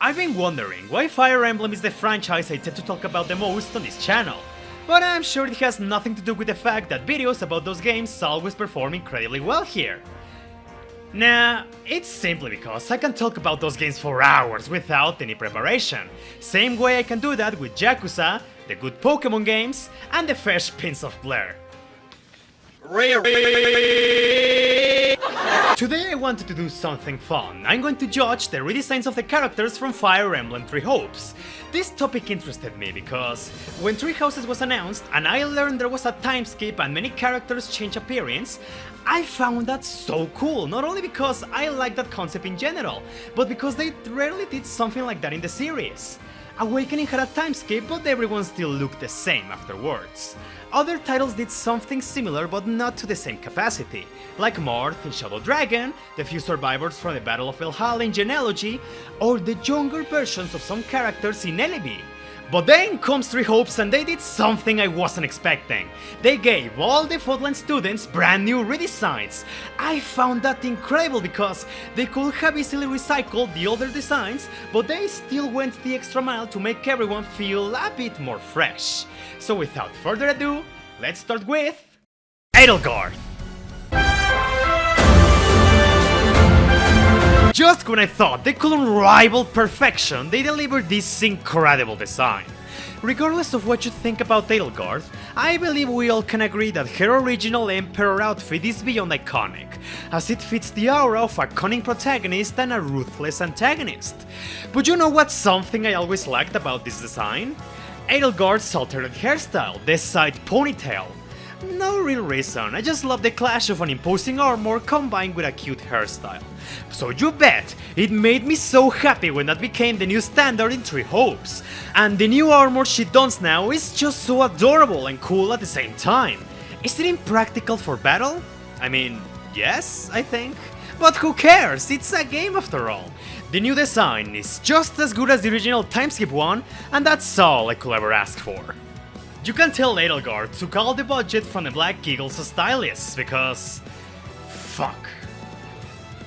I've been wondering why Fire Emblem is the franchise I tend to talk about the most on this channel, but I'm sure it has nothing to do with the fact that videos about those games always perform incredibly well here. Nah, it's simply because I can talk about those games for hours without any preparation, same way I can do that with Yakuza, the good Pokemon games, and the Fresh Prince of Blair. Today I wanted to do something fun. I'm going to judge the redesigns of the characters from Fire Emblem Three Hopes. This topic interested me because when Three Houses was announced and I learned there was a time skip and many characters change appearance, I found that so cool, not only because I like that concept in general, but because they rarely did something like that in the series. Awakening had a time skip, but everyone still looked the same afterwards. Other titles did something similar but not to the same capacity, like Marth in Shadow Dragon, the few survivors from the Battle of Valhalla in Genealogy, or the younger versions of some characters in Elebi. But then comes Three Hopes and they did something I wasn't expecting. They gave all the Frontline students brand new redesigns. I found that incredible because they could have easily recycled the older designs, but they still went the extra mile to make everyone feel a bit more fresh. So without further ado, let's start with Edelgard. Just when I thought they couldn't rival perfection, they delivered this incredible design. Regardless of what you think about Edelgard, I believe we all can agree that her original Emperor outfit is beyond iconic, as it fits the aura of a cunning protagonist and a ruthless antagonist. But you know what's something I always liked about this design? Edelgard's alternate hairstyle, the side ponytail. No real reason, I just love the clash of an imposing armor combined with a cute hairstyle. So you bet, it made me so happy when that became the new standard in Three Hopes. And the new armor she dons now is just so adorable and cool at the same time. Is it impractical for battle? I mean, yes, I think. But who cares, it's a game after all. The new design is just as good as the original timeskip one, and that's all I could ever ask for. You can tell Edelgard took all the budget from the Black Eagles stylists, because... fuck.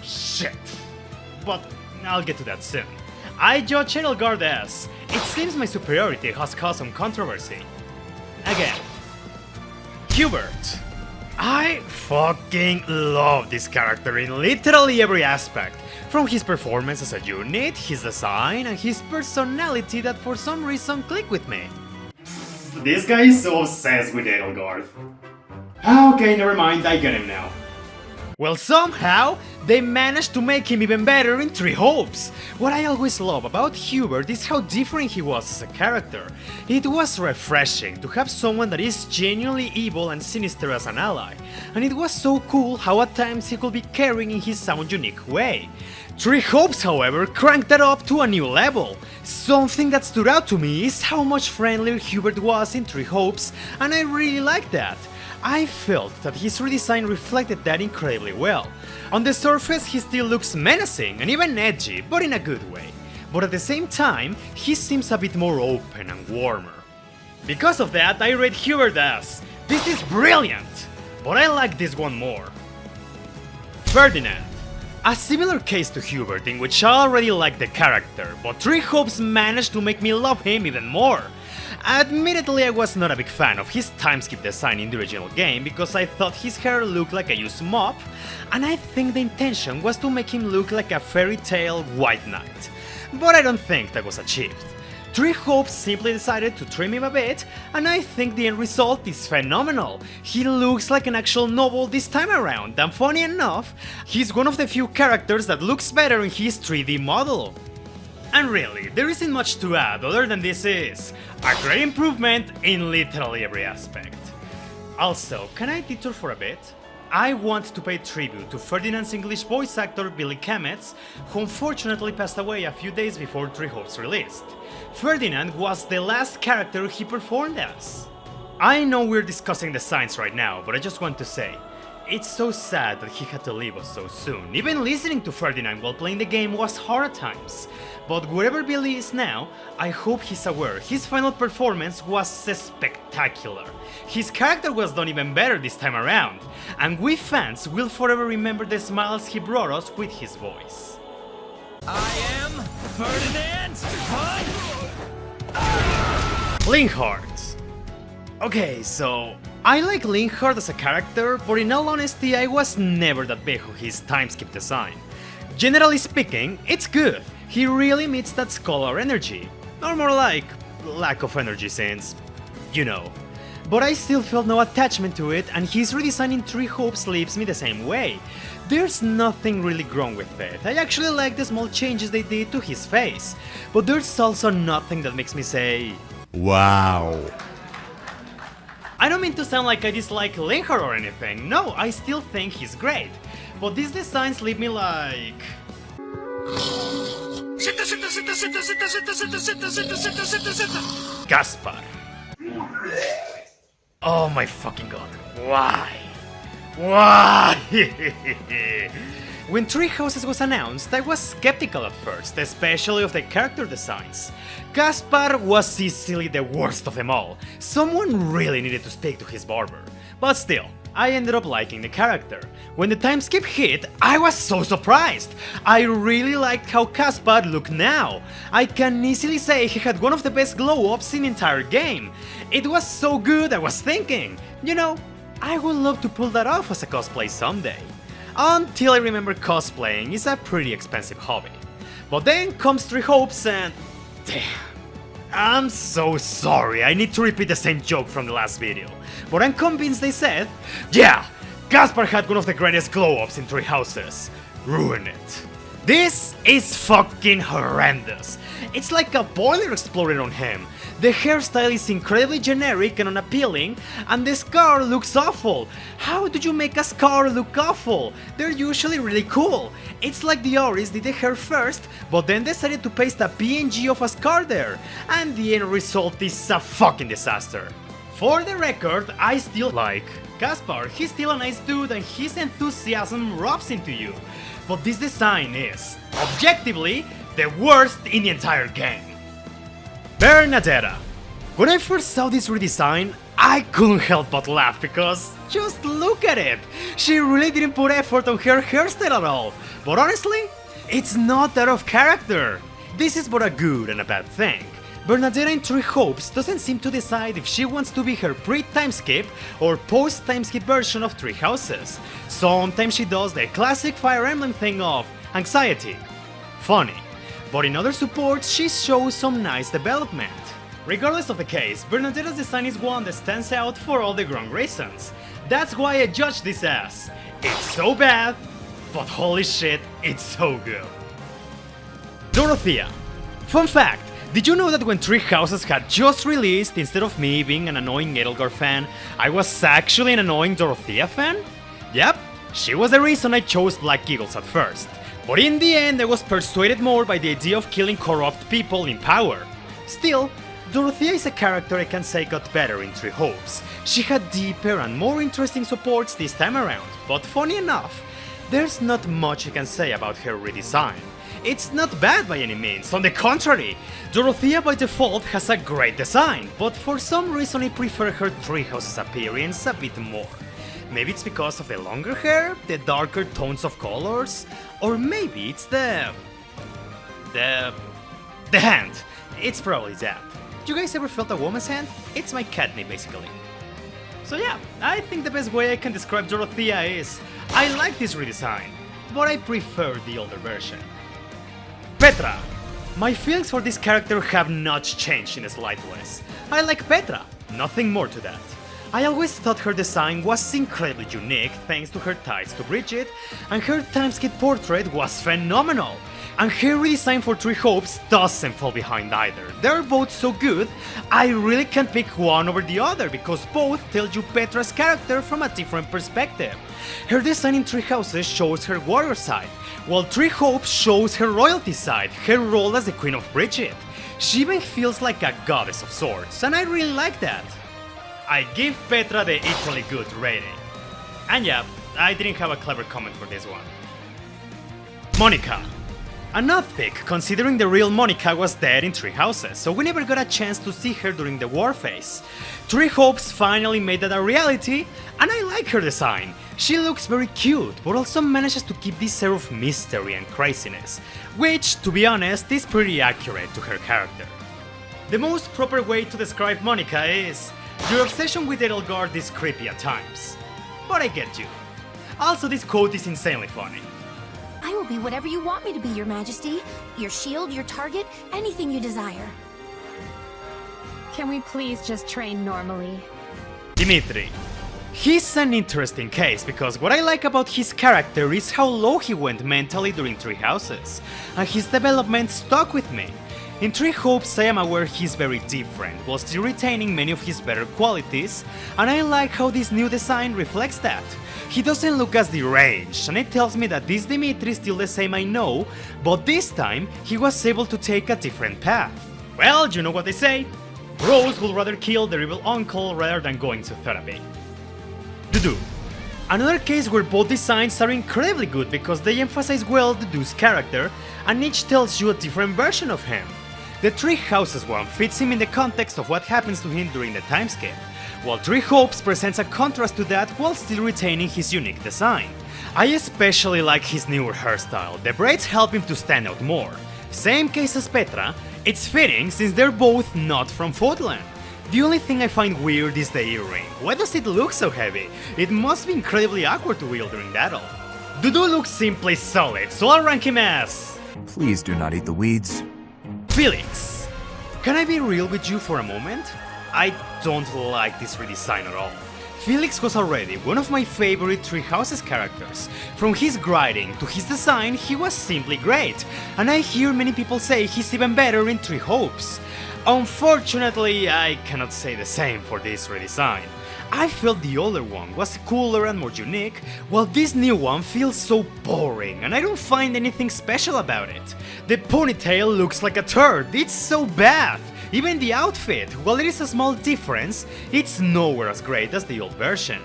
Shit. But I'll get to that soon. I judge Edelgard as... it seems my superiority has caused some controversy. Again. Hubert. I fucking love this character in literally every aspect. From his performance as a unit, his design, and his personality that for some reason clicked with me. This guy is so obsessed with Edelgard. Okay, never mind, I get him now. Well, somehow, they managed to make him even better in Three Hopes. What I always love about Hubert is how different he was as a character. It was refreshing to have someone that is genuinely evil and sinister as an ally, and it was so cool how at times he could be caring in his own unique way. Three Hopes, however, cranked that up to a new level. Something that stood out to me is how much friendlier Hubert was in Three Hopes, and I really liked that. I felt that his redesign reflected that incredibly well. On the surface he still looks menacing and even edgy, but in a good way. But at the same time, he seems a bit more open and warmer. Because of that, I rate Hubert as, this is brilliant! But I like this one more. Ferdinand. A similar case to Hubert in which I already liked the character, but Three Hopes managed to make me love him even more. Admittedly, I was not a big fan of his timeskip design in the original game because I thought his hair looked like a used mop, and I think the intention was to make him look like a fairy tale white knight. But I don't think that was achieved. Three Hopes simply decided to trim him a bit, and I think the end result is phenomenal. He looks like an actual noble this time around, and funny enough, he's one of the few characters that looks better in his 3D model. And really, there isn't much to add other than this is a great improvement in literally every aspect. Also, can I detour for a bit? I want to pay tribute to Ferdinand's English voice actor Billy Kametz, who unfortunately passed away a few days before Three Hopes released. Ferdinand was the last character he performed as. I know we're discussing the signs right now, but I just want to say, it's so sad that he had to leave us so soon. Even listening to Ferdinand while playing the game was hard at times. But wherever Billy is now, I hope he's aware his final performance was spectacular. His character was done even better this time around, and we fans will forever remember the smiles he brought us with his voice. I am Ferdinand! Blinkheart. Okay, so I like Blinkheart as a character, but in all honesty I was never that big of his timeskip design. Generally speaking, it's good. He really meets that scholar energy. Or more like, lack of energy since, you know. But I still felt no attachment to it, and his redesign in Three Hopes leaves me the same way. There's nothing really wrong with it. I actually like the small changes they did to his face. But there's also nothing that makes me say, wow. I don't mean to sound like I dislike Blinkheart or anything. No, I still think he's great. But these designs leave me like... Kaspar. Oh my fucking god. Why? Why? When Three Houses was announced, I was skeptical at first, especially of the character designs. Kaspar was easily the worst of them all. Someone really needed to stick to his barber. But still, I ended up liking the character. When the time skip hit, I was so surprised! I really liked how Kaspar looked now. I can easily say he had one of the best glow-ups in the entire game. It was so good I was thinking, you know, I would love to pull that off as a cosplay someday. Until I remember cosplaying is a pretty expensive hobby. But then comes Three Hopes and... damn. I'm so sorry, I need to repeat the same joke from the last video. But I'm convinced they said, yeah, Kaspar had one of the greatest glow-ups in Three Houses. Ruin it. This is fucking horrendous. It's like a boiler exploded on him. The hairstyle is incredibly generic and unappealing, and the scar looks awful. How do you make a scar look awful? They're usually really cool. It's like the artist did the hair first, but then decided to paste a PNG of a scar there, and the end result is a fucking disaster. For the record, I still like Kaspar. He's still a nice dude and his enthusiasm rubs into you. But this design is, objectively, the worst in the entire game. Bernadette. When I first saw this redesign, I couldn't help but laugh because just look at it! She really didn't put effort on her hairstyle at all. But honestly, it's not that of character. This is both a good and a bad thing. Bernadette in Three Hopes doesn't seem to decide if she wants to be her pre-timeskip or post-timeskip version of Three Houses. Sometimes she does the classic Fire Emblem thing of anxiety. Funny. But in other supports, she shows some nice development. Regardless of the case, Bernadette's design is one that stands out for all the wrong reasons. That's why I judge this as, it's so bad, but holy shit, it's so good. Dorothy. Fun fact, did you know that when Three Houses had just released, instead of me being an annoying Edelgard fan, I was actually an annoying Dorothy fan? Yep, she was the reason I chose Black Eagles at first. But in the end I was persuaded more by the idea of killing corrupt people in power. Still, Dorothea is a character I can say got better in Three Hopes. She had deeper and more interesting supports this time around, but funny enough, there's not much I can say about her redesign. It's not bad by any means, on the contrary, Dorothea by default has a great design, but for some reason I prefer her Three Houses appearance a bit more. Maybe it's because of the longer hair, the darker tones of colors, or maybe it's the hand. It's probably that. You guys ever felt a woman's hand? It's my catnip basically. So yeah, I think the best way I can describe Dorothea is, I like this redesign, but I prefer the older version. Petra. My feelings for this character have not changed in the slightest. I like Petra, nothing more to that. I always thought her design was incredibly unique thanks to her ties to Bridget, and her timeskip portrait was phenomenal. And her redesign for Three Hopes doesn't fall behind either. They're both so good, I really can't pick one over the other because both tell you Petra's character from a different perspective. Her design in Three Houses shows her warrior side, while Three Hopes shows her royalty side, her role as the Queen of Bridget. She even feels like a goddess of sorts, and I really like that. I give Petra the equally good rating. And yeah, I didn't have a clever comment for this one. Monica. A nutpick, considering the real Monica was dead in Three Houses, so we never got a chance to see her during the war phase. Three Hopes finally made that a reality, and I like her design. She looks very cute, but also manages to keep this air of mystery and craziness, which, to be honest, is pretty accurate to her character. The most proper way to describe Monica is, your obsession with Edelgard is creepy at times. But I get you. Also, this quote is insanely funny. I will be whatever you want me to be, Your Majesty. Your shield, your target, anything you desire. Can we please just train normally? Dimitri. He's an interesting case because what I like about his character is how low he went mentally during Three Houses, and his development stuck with me. In Three Hopes I am aware he's very different, while still retaining many of his better qualities, and I like how this new design reflects that. He doesn't look as deranged, and it tells me that this Dimitri is still the same I know, but this time he was able to take a different path. Well, you know what they say, bros would rather kill their evil uncle rather than going to therapy. Dudu. Another case where both designs are incredibly good because they emphasize well Dudu's character, and each tells you a different version of him. The Three Houses one fits him in the context of what happens to him during the time skip, while Three Hopes presents a contrast to that while still retaining his unique design. I especially like his newer hairstyle, the braids help him to stand out more. Same case as Petra, it's fitting since they're both not from Fodland. The only thing I find weird is the earring. Why does it look so heavy? It must be incredibly awkward to wield during battle. Dudu looks simply solid, so I'll rank him as... Please do not eat the weeds. Felix. Can I be real with you for a moment? I don't like this redesign at all. Felix was already one of my favorite Three Houses characters. From his grinding to his design, he was simply great, and I hear many people say he's even better in Three Hopes. Unfortunately, I cannot say the same for this redesign. I felt the older one was cooler and more unique, while this new one feels so boring and I don't find anything special about it. The ponytail looks like a turd, it's so bad! Even the outfit, while there is a small difference, it's nowhere as great as the old version.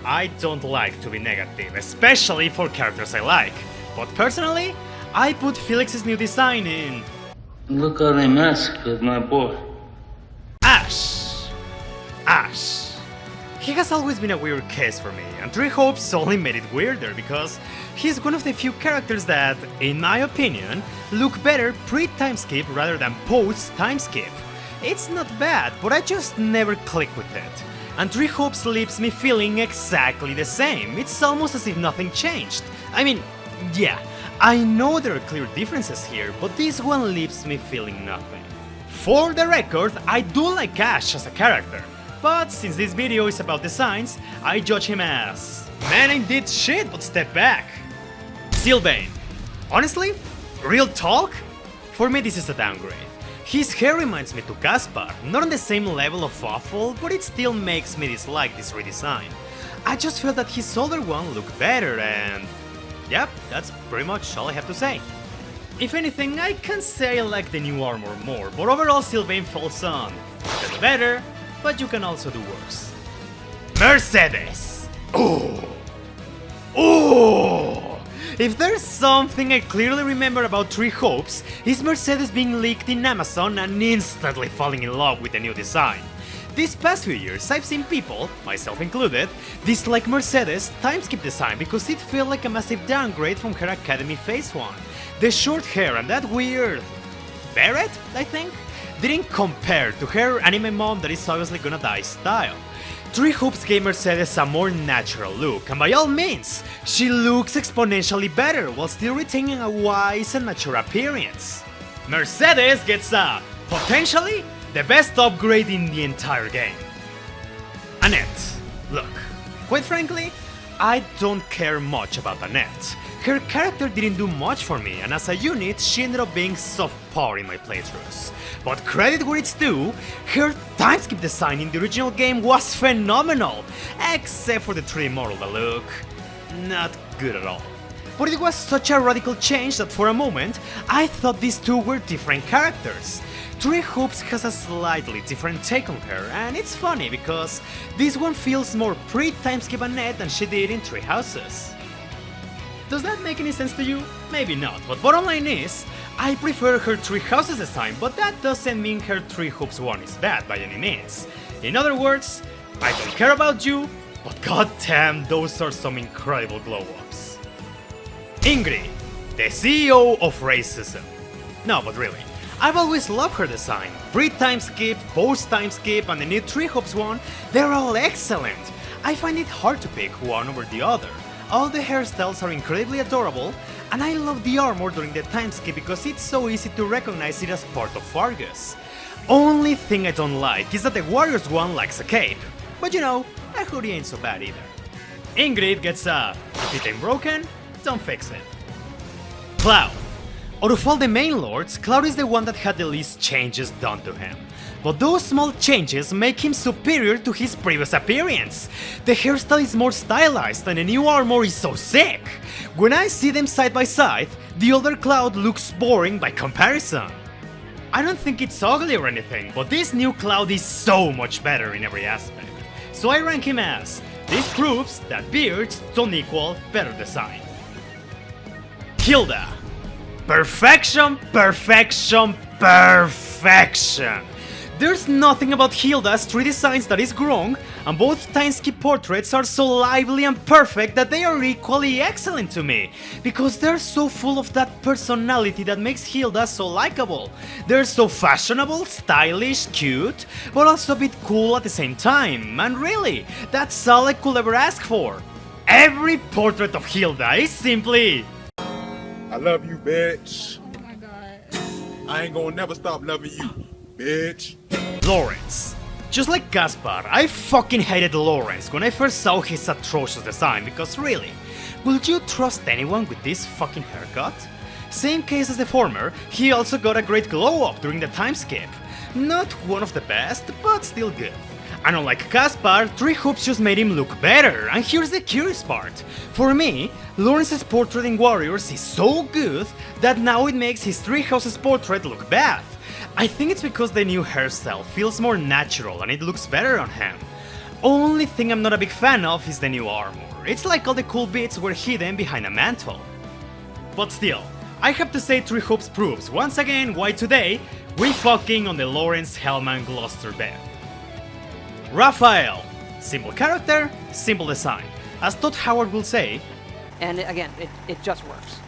I don't like to be negative, especially for characters I like, but personally, I put Felix's new design in... Look how they mess with my boy. Ash. He has always been a weird case for me, and Three Hopes only made it weirder because he's one of the few characters that, in my opinion, look better pre-time skip rather than post-time skip. It's not bad, but I just never click with it. And Three Hopes leaves me feeling exactly the same, it's almost as if nothing changed. I mean, yeah, I know there are clear differences here, but this one leaves me feeling nothing. For the record, I do like Ash as a character, but since this video is about designs, I judge him as... Man, I did shit, but step back. Silbane. Honestly? Real talk? For me this is a downgrade. His hair reminds me to Kaspar, not on the same level of awful, but it still makes me dislike this redesign. I just felt that his older one looked better and... Yep, that's pretty much all I have to say. If anything, I can say I like the new armor more, but overall Silbane falls on. You can do better, but you can also do worse. Mercedes! Ooh! If there's something I clearly remember about Three Hopes, is Mercedes being leaked in Amazon and instantly falling in love with the new design. These past few years, I've seen people, myself included, dislike Mercedes' timeskip design because it felt like a massive downgrade from her Academy Phase 1. The short hair and that weird... beret, I think? Didn't compare to her anime mom that is obviously gonna die style. Three Hopes gave Mercedes a more natural look, and by all means, she looks exponentially better while still retaining a wise and mature appearance. Mercedes gets a, potentially, the best upgrade in the entire game. Annette. Look, quite frankly, I don't care much about Annette. Her character didn't do much for me, and as a unit, she ended up being subpar in my playthroughs. But credit where it's due, her timeskip design in the original game was phenomenal, except for the 3D model that look not good at all. But it was such a radical change that for a moment, I thought these two were different characters. Three Hopes has a slightly different take on her, and it's funny because this one feels more pre-timeskip Annette than she did in Three Houses. Does that make any sense to you? Maybe not, but bottom line is, I prefer her Three Houses design, but that doesn't mean her Three Hopes one is bad by any means. In other words, I don't care about you, But goddamn, those are some incredible glow-ups. Ingrid, the CEO of racism. No, but really, I've always loved her design. Pre-time skip, post-time skip, and the new Three Hopes one, they're all excellent. I find it hard to pick one over the other. All the hairstyles are incredibly adorable, and I love the armor during the time skip because it's so easy to recognize it as part of Argus. Only thing I don't like is that the Warriors one lacks a cape. But you know, a hoodie ain't so bad either. Ingrid gets a, if it ain't broken, don't fix it. Cloud. Out of all the main lords, Cloud is the one that had the least changes done to him. But those small changes make him superior to his previous appearance. The hairstyle is more stylized and the new armor is so sick. When I see them side by side, the older Cloud looks boring by comparison. I don't think it's ugly or anything, but this new Cloud is so much better in every aspect. So I rank him as, this proves that beards don't equal better design. Hilda. Perfection, perfection, perfection! There's nothing about Hilda's 3 designs that is wrong, and both time-skip portraits are so lively and perfect that they are equally excellent to me, because they're so full of that personality that makes Hilda so likable. They're so fashionable, stylish, cute, but also a bit cool at the same time, and really, that's all I could ever ask for. Every portrait of Hilda is simply... I love you, bitch. Oh my god. I ain't gonna never stop loving you, bitch. Lawrence. Just like Kaspar, I fucking hated Lawrence when I first saw his atrocious design because really, would you trust anyone with this fucking haircut? Same case as the former, he also got a great glow up during the time skip. Not one of the best, but still good. And unlike Kaspar, Three Hopes just made him look better, and here's the curious part. For me, Lawrence's portrait in Warriors is so good that now it makes his Three Houses portrait look bad. I think it's because the new hairstyle feels more natural and it looks better on him. Only thing I'm not a big fan of is the new armor. It's like all the cool bits were hidden behind a mantle. But still, I have to say Three Hopes proves once again why today we fucking on the Lawrence Hellman Gloucester bed. Raphael. Simple character, simple design. As Todd Howard will say. And again, it just works.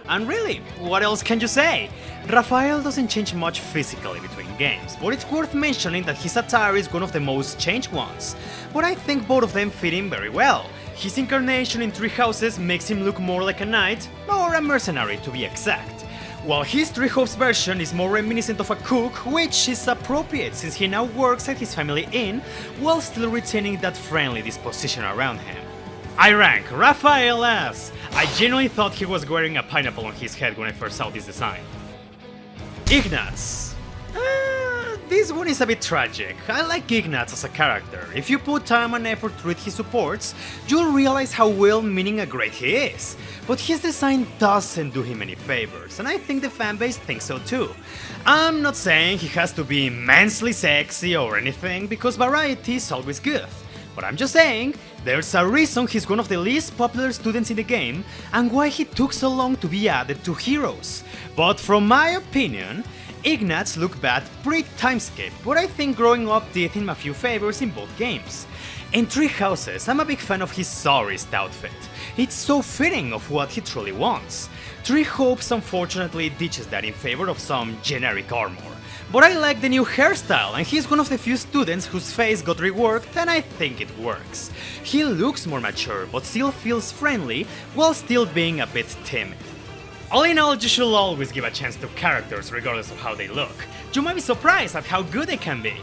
And really, what else can you say? Raphael doesn't change much physically between games, but it's worth mentioning that his attire is one of the most changed ones. But I think both of them fit in very well. His incarnation in Three Houses makes him look more like a knight, or a mercenary to be exact. While his Three Hopes version is more reminiscent of a cook, which is appropriate since he now works at his family inn, while still retaining that friendly disposition around him. I rank Raphael as... I genuinely thought he was wearing a pineapple on his head when I first saw this design. Ignatz. This one is a bit tragic. I like Ignatz as a character. If you put time and effort to read his supports, you'll realize how well-meaning and great he is. But his design doesn't do him any favors, and I think the fanbase thinks so too. I'm not saying he has to be immensely sexy or anything, because variety is always good. But I'm just saying, there's a reason he's one of the least popular students in the game, and why he took so long to be added to Heroes. But from my opinion, Ignatz looked bad pre-timeskip, but I think growing up did him a few favors in both games. In Three Houses, I'm a big fan of his sorriest outfit. It's so fitting of what he truly wants. Three Hopes unfortunately ditches that in favor of some generic armor. But I like the new hairstyle, and he's one of the few students whose face got reworked, and I think it works. He looks more mature, but still feels friendly, while still being a bit timid. All in all, you should always give a chance to characters regardless of how they look. You might be surprised at how good they can be.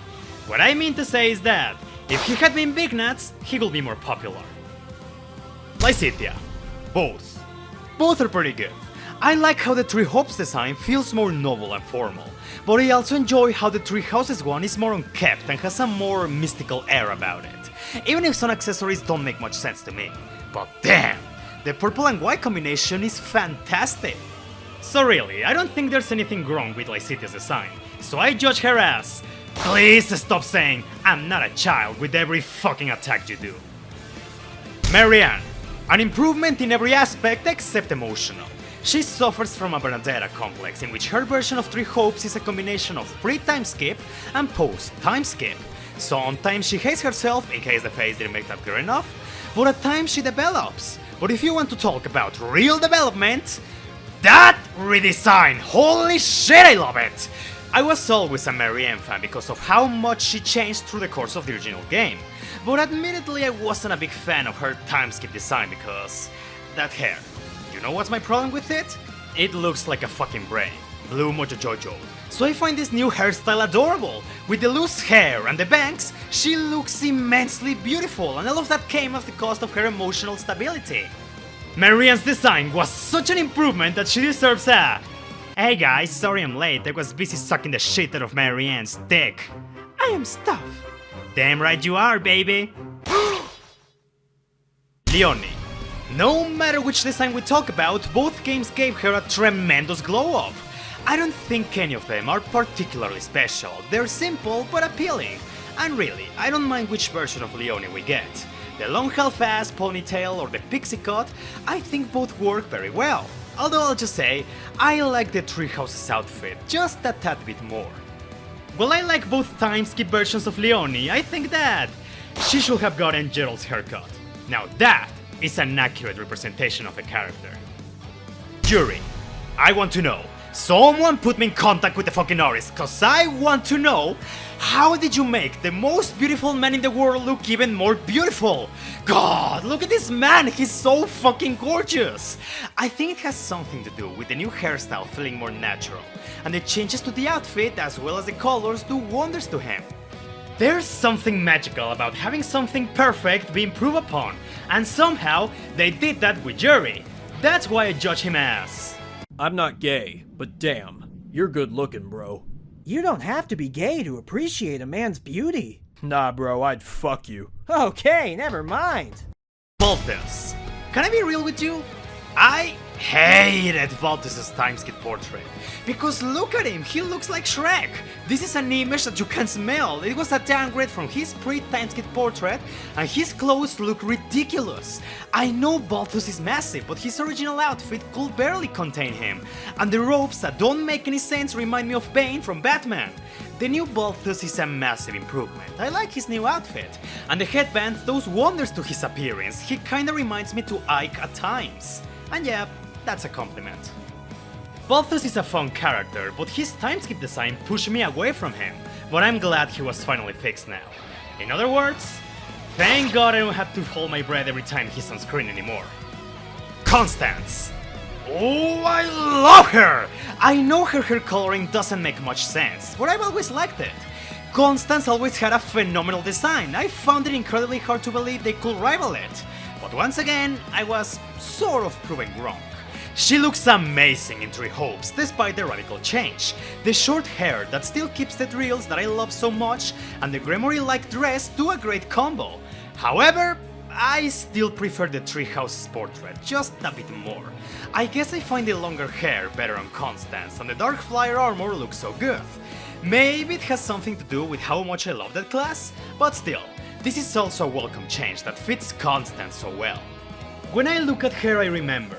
What I mean to say is that, if he had been Big Nuts, he will be more popular. Lysithea. Both. Both are pretty good. I like how the Three Hopes design feels more noble and formal, but I also enjoy how the Three Houses one is more unkempt and has a more mystical air about it, even if some accessories don't make much sense to me. But damn, the purple and white combination is fantastic. So really, I don't think there's anything wrong with Lysithea's design, so I judge her as, please stop saying I'm not a child with every fucking attack you do. Marianne. An improvement in every aspect except emotional. She suffers from a Bernadette complex in which her version of Three Hopes is a combination of pre-time skip and post-time skip. Sometimes she hates herself in case the face didn't make that clear enough, but at times she develops. But if you want to talk about real development, that redesign, holy shit, I love it! I was always a Marianne fan because of how much she changed through the course of the original game, but admittedly I wasn't a big fan of her timeskip design because that hair. You know what's my problem with it? It looks like a fucking brain. Blue Mojo Jojo. So I find this new hairstyle adorable. With the loose hair and the bangs, she looks immensely beautiful, and all of that came at the cost of her emotional stability. Marianne's design was such an improvement that she deserves a... Hey guys, sorry I'm late, I was busy sucking the shit out of Marianne's dick. I am stuff. Damn right you are, baby. Leona. No matter which design we talk about, both games gave her a tremendous glow-up. I don't think any of them are particularly special, they're simple but appealing. And really, I don't mind which version of Leona we get. The long half-ass ponytail or the pixie cut, I think both work very well. Although I'll just say, I like the Three Houses outfit just a tad bit more. While I like both timeskip versions of Leona, I think that she should have gotten Gerald's haircut. Now that is an accurate representation of a character. Jury, I want to know. Someone put me in contact with the fucking artist, cause I want to know, how did you make the most beautiful man in the world look even more beautiful? God, look at this man, he's so fucking gorgeous! I think it has something to do with the new hairstyle feeling more natural, and the changes to the outfit as well as the colors do wonders to him. There's something magical about having something perfect be improved upon, and somehow they did that with Yuri. That's why I judge him as... I'm not gay, but damn, you're good looking, bro. You don't have to be gay to appreciate a man's beauty. Nah, bro, I'd fuck you. Okay, never mind. Balthus. Can I be real with you? I hated Balthus's timeskip portrait. Because look at him, he looks like Shrek. This is an image that you can smell. It was a downgrade from his pre-timeskip portrait, and his clothes look ridiculous. I know Balthus is massive, but his original outfit could barely contain him. And the robes that don't make any sense remind me of Bane from Batman. The new Balthus is a massive improvement. I like his new outfit. And the headband does wonders to his appearance. He kinda reminds me to Ike at times. And yeah, that's a compliment. Balthus is a fun character, but his timeskip design pushed me away from him, but I'm glad he was finally fixed now. In other words, thank God I don't have to hold my breath every time he's on screen anymore. Constance! Oh, I love her! I know her hair coloring doesn't make much sense, but I've always liked it. Constance always had a phenomenal design. I found it incredibly hard to believe they could rival it. But once again, I was sort of proven wrong. She looks amazing in Three Hopes, despite the radical change. The short hair that still keeps the drills that I love so much, and the Gremory-like dress do a great combo. However, I still prefer the Three Houses portrait, just a bit more. I guess I find the longer hair better on Constance, and the dark flyer armor looks so good. Maybe it has something to do with how much I love that class, but still, this is also a welcome change that fits Constance so well. When I look at her, I remember.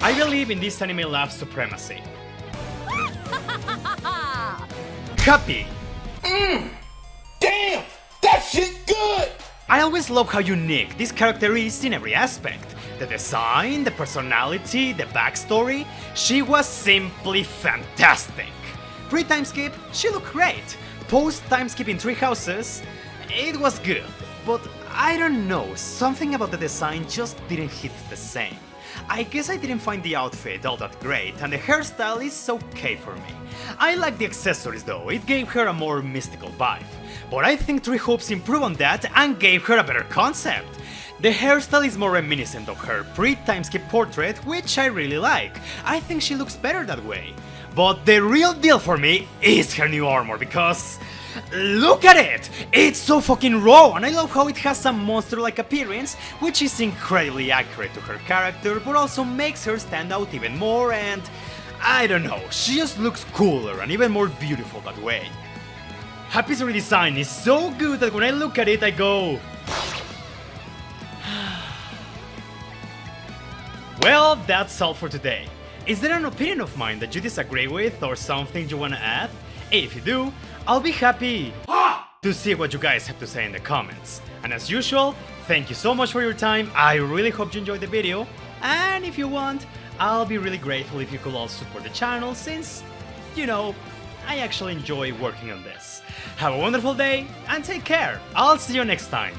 I believe in this anime love supremacy. Happy! Damn! That shit good! I always love how unique this character is in every aspect. The design, the personality, the backstory. She was simply fantastic. Pre-timeskip, she looked great. Post-timeskip in Three Houses, it was good. But I don't know, something about the design just didn't hit the same. I guess I didn't find the outfit all that great, and the hairstyle is okay for me. I like the accessories though, it gave her a more mystical vibe. But I think Three Hopes improved on that and gave her a better concept. The hairstyle is more reminiscent of her pre-timeskip portrait, which I really like. I think she looks better that way. But the real deal for me is her new armor, because... look at it! It's so fucking raw, and I love how it has some monster-like appearance, which is incredibly accurate to her character, but also makes her stand out even more, and... I don't know, she just looks cooler and even more beautiful that way. Happy's redesign is so good that when I look at it, I go... Well, that's all for today. Is there an opinion of mine that you disagree with or something you wanna add? If you do, I'll be happy to see what you guys have to say in the comments. And as usual, thank you so much for your time, I really hope you enjoyed the video, and if you want, I'll be really grateful if you could all support the channel since, you know, I actually enjoy working on this. Have a wonderful day, and take care! I'll see you next time!